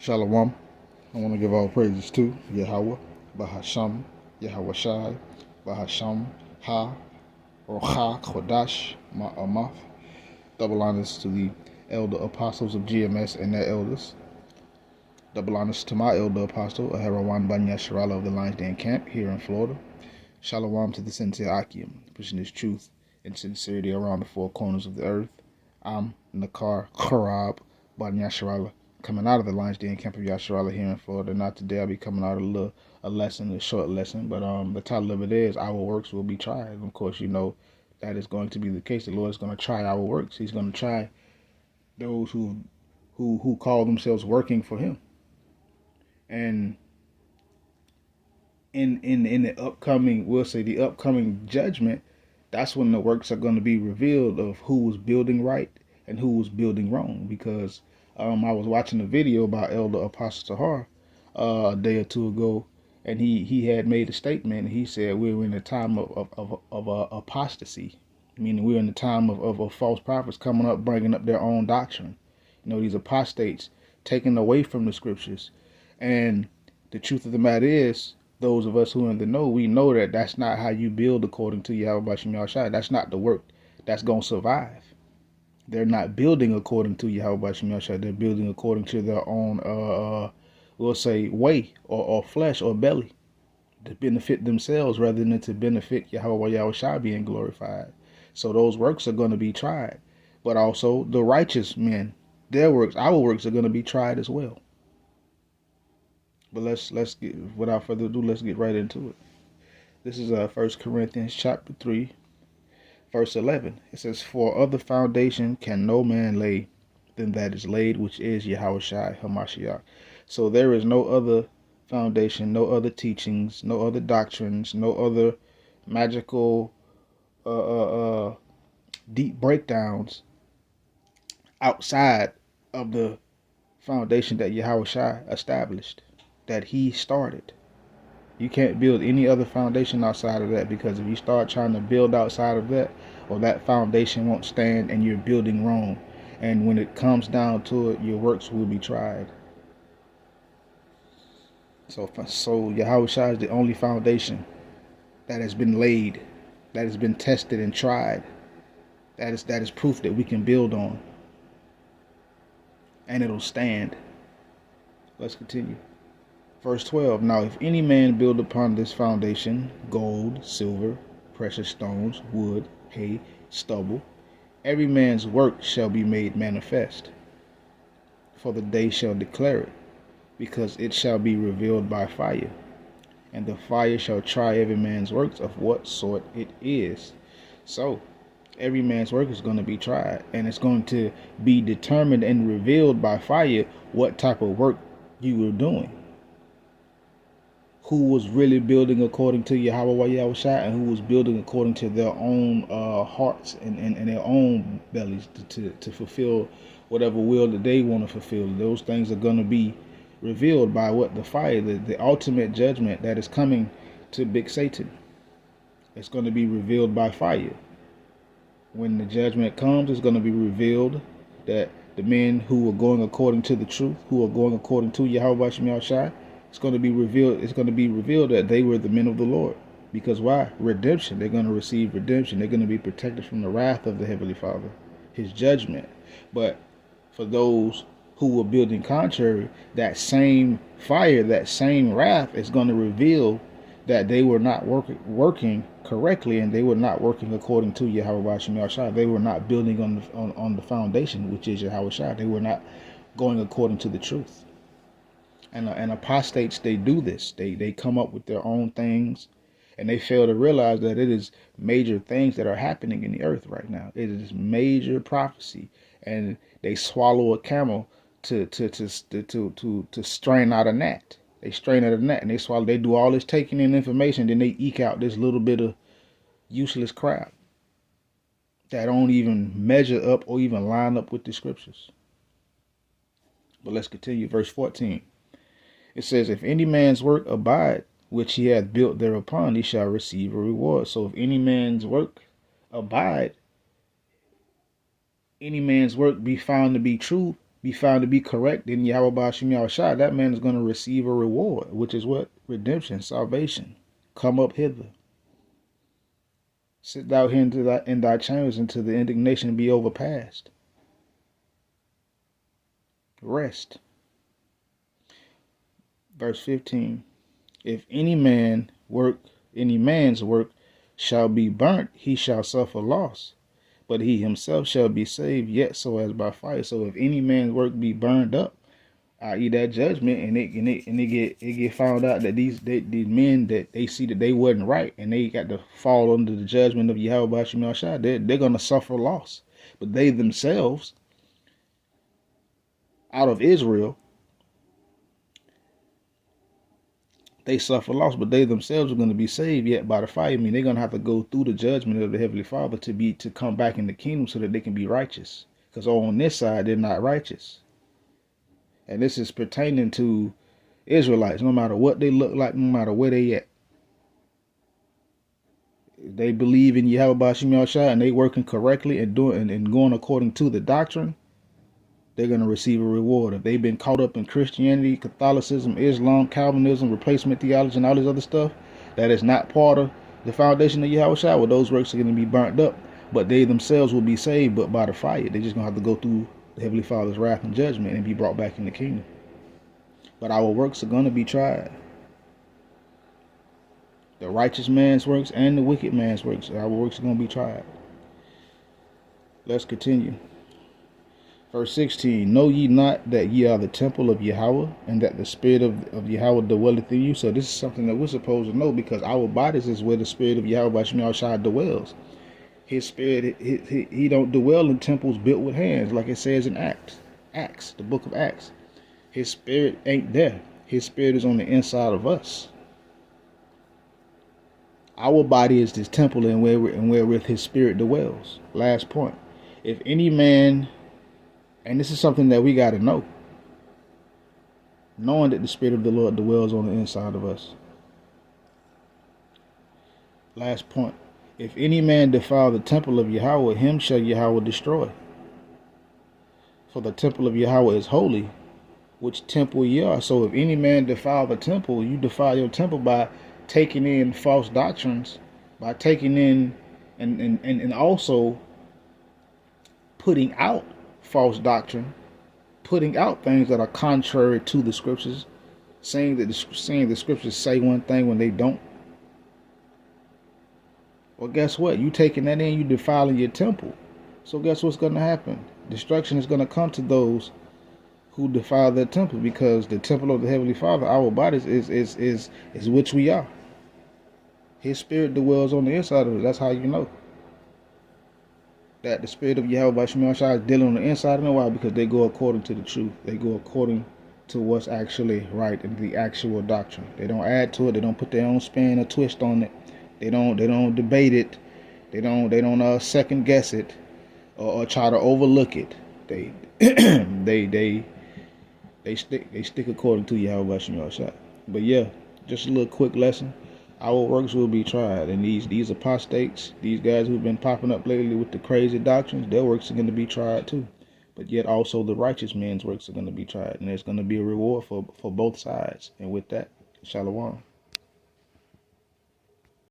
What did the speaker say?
Shalom. I want to give all praises to Yahweh, Bahasham, Yahweh Shai, Bahasham, Ha, Rocha, Chodash, Ma'amath. Double honors to the elder apostles of GMS and their elders. Double honors to my elder apostle, Aharawan Banya Sharala of the Lions Den Camp here in Florida. Shalom to the Sincere Akim, pushing his truth and sincerity around the four corners of the earth. I'm Nakar Kharab Banya Sharala, coming out of the Lions Den Camp of Yasharala here in Florida. Not today, I'll be coming out a short lesson, but the title of it is Our Works Will Be Tried. And of course, you know that is going to be the case. The Lord is going to try our works. He's going to try those who call themselves working for Him. And in the upcoming, the upcoming judgment, that's when the works are going to be revealed of who was building right and who was building wrong. Because I was watching a video about Elder Apostle Tahar a day or two ago, and he had made a statement. He said we're in a time of apostasy, meaning we're in the time of false prophets coming up, bringing up their own doctrine. You know, these apostates taken away from the scriptures. And the truth of the matter is, those of us who are in the know, we know that that's not how you build according to Yahweh Shem Yahushua. That's not the work that's going to survive. They're not building according to Yahweh Shem Yahushua. They're building according to their own, we'll say, way or flesh or belly to benefit themselves rather than to benefit Yahweh Yahushua being glorified. So those works are going to be tried. But also the righteous men, their works, our works are going to be tried as well. But let's get, without further ado, let's get right into it. This is 1 Corinthians chapter 3, verse 11. It says, "For other foundation can no man lay than that is laid, which is Yahushua HaMashiach." So there is no other foundation, no other teachings, no other doctrines, no other magical deep breakdowns outside of the foundation that Yahushua established, that He started. You can't build any other foundation outside of that, because if you start trying to build outside of that, or that foundation won't stand and you're building wrong. And when it comes down to it, your works will be tried. So Yahushua is the only foundation that has been laid, that has been tested and tried. That is proof that we can build on. And it'll stand. Let's continue. Verse 12, "Now if any man build upon this foundation gold, silver, precious stones, wood, hay, stubble, every man's work shall be made manifest. For the day shall declare it, because it shall be revealed by fire. And the fire shall try every man's works of what sort it is." So every man's work is going to be tried, and it's going to be determined and revealed by fire what type of work you were doing. Who was really building according to Yahweh Yahushua, and who was building according to their own hearts and their own bellies to fulfill whatever will that they want to fulfill. Those things are going to be revealed by what? The fire, the ultimate judgment that is coming to Big Satan. It's going to be revealed by fire. When the judgment comes, it's going to be revealed that the men who are going according to the truth, who are going according to Yahweh Shem Yahushua, it's going to be revealed that they were the men of the Lord. Because why? Redemption. They're going to receive redemption. They're going to be protected from the wrath of the Heavenly Father, His judgment. But for those who were building contrary, that same fire, that same wrath is going to reveal that they were not working correctly, and they were not working according to Yahweh Shem Yahushua. They were not building on the foundation, which is Yahushua. They were not going according to the truth. And apostates, they do this. They come up with their own things, and they fail to realize that it is major things that are happening in the earth right now. It is major prophecy, and they swallow a camel to strain out a gnat. They strain out a gnat, and they swallow. They do all this taking in information, then they eke out this little bit of useless crap that don't even measure up or even line up with the scriptures. But let's continue. Verse 14. It says, "If any man's work abide, which he hath built thereupon, he shall receive a reward." So if any man's work abide, any man's work be found to be true, be found to be correct in Yahweh Bashim Yahushua, that man is going to receive a reward, which is what? Redemption, salvation. Come up hither. Sit thou here in thy chambers until the indignation be overpast. Rest. Verse 15. If any man's work shall be burnt, he shall suffer loss, but he himself shall be saved, yet so as by fire. So if any man's work be burned up, i.e. that judgment, and it get found out that these men that they see that they wasn't right, and they got to fall under the judgment of Yahweh Bashim Yahushua, they're gonna suffer loss. But they themselves, out of Israel, they suffer loss, but they themselves are going to be saved yet by the fire. I mean, they're going to have to go through the judgment of the Heavenly Father to come back in the kingdom so that they can be righteous. Because on this side, they're not righteous. And this is pertaining to Israelites, no matter what they look like, no matter where they at. If they believe in Yahweh Bashim Yahushua and they working correctly and doing and going according to the doctrine, they're going to receive a reward. If they've been caught up in Christianity, Catholicism, Islam, Calvinism, replacement theology, and all this other stuff that is not part of the foundation of Yahweh Shah, well, those works are going to be burnt up. But they themselves will be saved, but by the fire. They're just going to have to go through the Heavenly Father's wrath and judgment and be brought back in the kingdom. But our works are going to be tried. The righteous man's works and the wicked man's works. Our works are going to be tried. Let's continue. Verse 16, know ye not that ye are the temple of Yahweh, and that the spirit of Yahweh dwelleth in you? So this is something that we're supposed to know, because our bodies is where the spirit of Yahweh Shai dwells. His spirit, he don't dwell in temples built with hands, like it says in Acts, the book of Acts. His spirit ain't there. His spirit is on the inside of us. Our body is this temple, and wherewith his spirit dwells. Last point. If any man, and this is something that we got to know, knowing that the Spirit of the Lord dwells on the inside of us. Last point. If any man defile the temple of Yahweh, him shall Yahweh destroy. For the temple of Yahweh is holy, which temple ye are. So if any man defile the temple, you defile your temple by taking in false doctrines, by taking in and also putting out false doctrine, putting out things that are contrary to the scriptures, saying the scriptures say one thing when they don't. Well, guess what? You taking that in, you defiling your temple. So guess what's going to happen? Destruction is going to come to those who defile their temple, because the temple of the Heavenly Father, our bodies, is which we are. His spirit dwells on the inside of us. That's how you know that the spirit of Yahweh Bashim Shai is dealing on the inside. And why? Because they go according to the truth. They go according to what's actually right in the actual doctrine. They don't add to it. They don't put their own spin or twist on it. They don't debate it. They don't second guess it or try to overlook it. They stick according to Yahweh Bashim Shai. But yeah, just a little quick lesson. Our works will be tried, and these apostates, these guys who've been popping up lately with the crazy doctrines, their works are going to be tried too. But yet also the righteous men's works are going to be tried, and there's going to be a reward for both sides. And with that, Shalom.